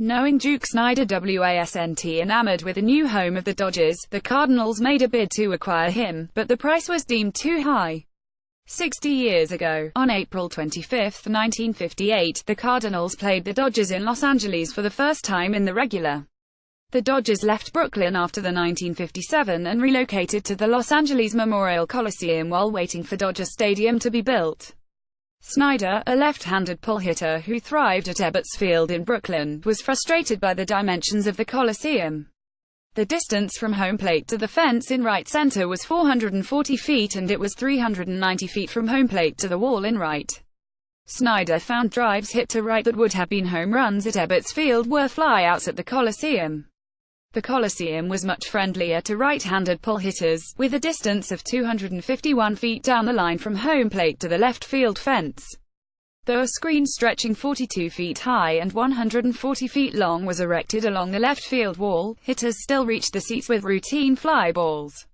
Knowing Duke Snider wasn't enamored with the new home of the Dodgers, the Cardinals made a bid to acquire him, but the price was deemed too high. 60 years ago, on April 25, 1958, the Cardinals played the Dodgers in Los Angeles for the first time in the regular. The Dodgers left Brooklyn after the 1957 and relocated to the Los Angeles Memorial Coliseum while waiting for Dodger Stadium to be built. Snider, a left-handed pull hitter who thrived at Ebbets Field in Brooklyn, was frustrated by the dimensions of the Coliseum. The distance from home plate to the fence in right center was 440 feet and it was 390 feet from home plate to the wall in right. Snider found drives hit to right that would have been home runs at Ebbets Field were flyouts at the Coliseum. The Coliseum was much friendlier to right-handed pull hitters, with a distance of 251 feet down the line from home plate to the left field fence. Though a screen stretching 42 feet high and 140 feet long was erected along the left field wall, hitters still reached the seats with routine fly balls.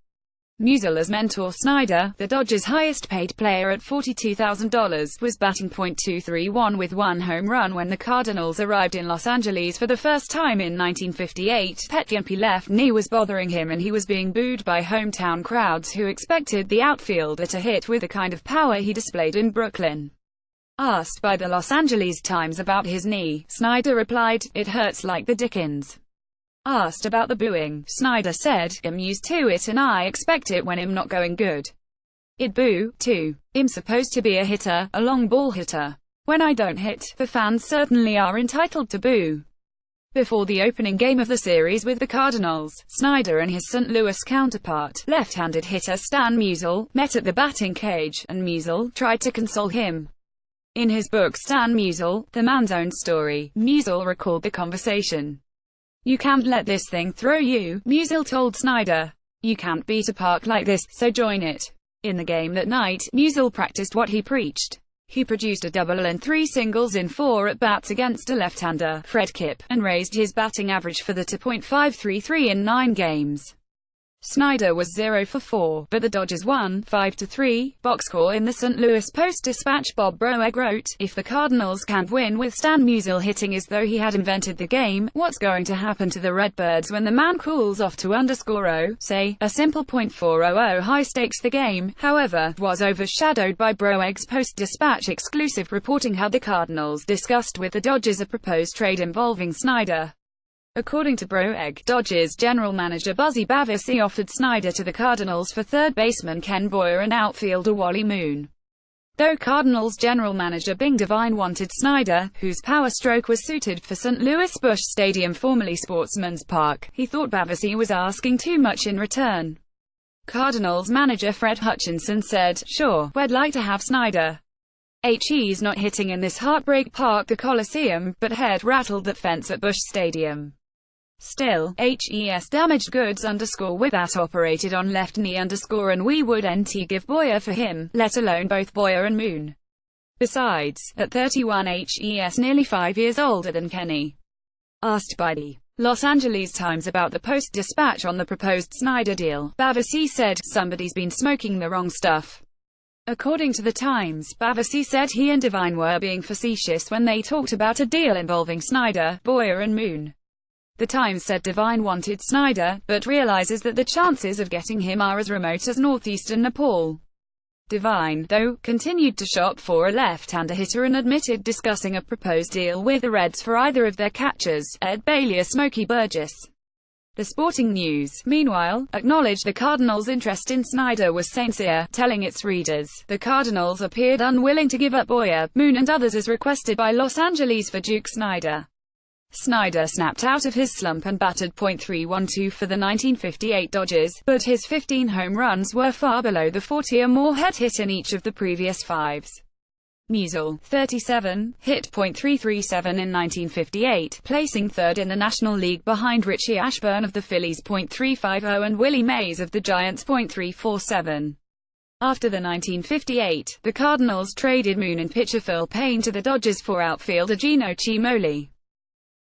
Musial's mentor Snider, the Dodgers' highest-paid player at $42,000, was batting .231 with one home run when the Cardinals arrived in Los Angeles for the first time in 1958. Pet's left knee was bothering him and he was being booed by hometown crowds who expected the outfielder to hit with the kind of power he displayed in Brooklyn. Asked by the Los Angeles Times about his knee, Snider replied, "It hurts like the dickens." Asked about the booing, Snider said, "I'm used to it and I expect it when I'm not going good. It boo, too. I'm supposed to be a hitter, a long ball hitter. When I don't hit, the fans certainly are entitled to boo." Before the opening game of the series with the Cardinals, Snider and his St. Louis counterpart, left-handed hitter Stan Musial, met at the batting cage, and Musial tried to console him. In his book Stan Musial, The Man's Own Story, Musial recalled the conversation. "You can't let this thing throw you," Musial told Snider. "You can't beat a park like this, so join it." In the game that night, Musial practiced what he preached. He produced a double and 3 singles in 4 at-bats against a left-hander, Fred Kipp, and raised his batting average for the to .533 in 9 games. Snider was 0 for 4, but the Dodgers won, 5-3. Box score in the St. Louis Post-Dispatch. Bob Broeg wrote, "If the Cardinals can't win with Stan Musial hitting as though he had invented the game, what's going to happen to the Redbirds when the man cools off to _0, say, a simple .400 high-stakes?" The game, however, was overshadowed by Broeg's Post-Dispatch exclusive reporting how the Cardinals discussed with the Dodgers a proposed trade involving Snider. According to Broeg, Dodgers general manager Buzzy Bavasi offered Snider to the Cardinals for third baseman Ken Boyer and outfielder Wally Moon. Though Cardinals general manager Bing Devine wanted Snider, whose power stroke was suited for St. Louis Busch Stadium, formerly Sportsman's Park, he thought Bavasi was asking too much in return. Cardinals manager Fred Hutchinson said, "Sure, we'd like to have Snider. He's not hitting in this heartbreak park, the Coliseum, but head rattled that fence at Busch Stadium. Still, HES damaged goods with that operated on left knee and we wouldn't give Boyer for him, let alone both Boyer and Moon. Besides, at 31 HES nearly 5 years older than Kenny." Asked by the Los Angeles Times about the Post-Dispatch on the proposed Snider deal, Bavasi said, "Somebody's been smoking the wrong stuff." According to the Times, Bavasi said he and Devine were being facetious when they talked about a deal involving Snider, Boyer and Moon. The Times said Devine wanted Snider, but realizes that the chances of getting him are as remote as northeastern Nepal. Devine, though, continued to shop for a left-hander hitter and admitted discussing a proposed deal with the Reds for either of their catchers, Ed Bailey or Smokey Burgess. The Sporting News, meanwhile, acknowledged the Cardinals' interest in Snider was sincere, telling its readers, "The Cardinals appeared unwilling to give up Boyer, Moon and others as requested by Los Angeles for Duke Snider." Snider snapped out of his slump and batted .312 for the 1958 Dodgers, but his 15 home runs were far below the 40 or more had hit in each of the previous 5s. Musial, 37, hit .337 in 1958, placing third in the National League behind Richie Ashburn of the Phillies .350 and Willie Mays of the Giants .347. After the 1958, the Cardinals traded Moon and pitcher Phil Payne to the Dodgers for outfielder Gino Cimoli.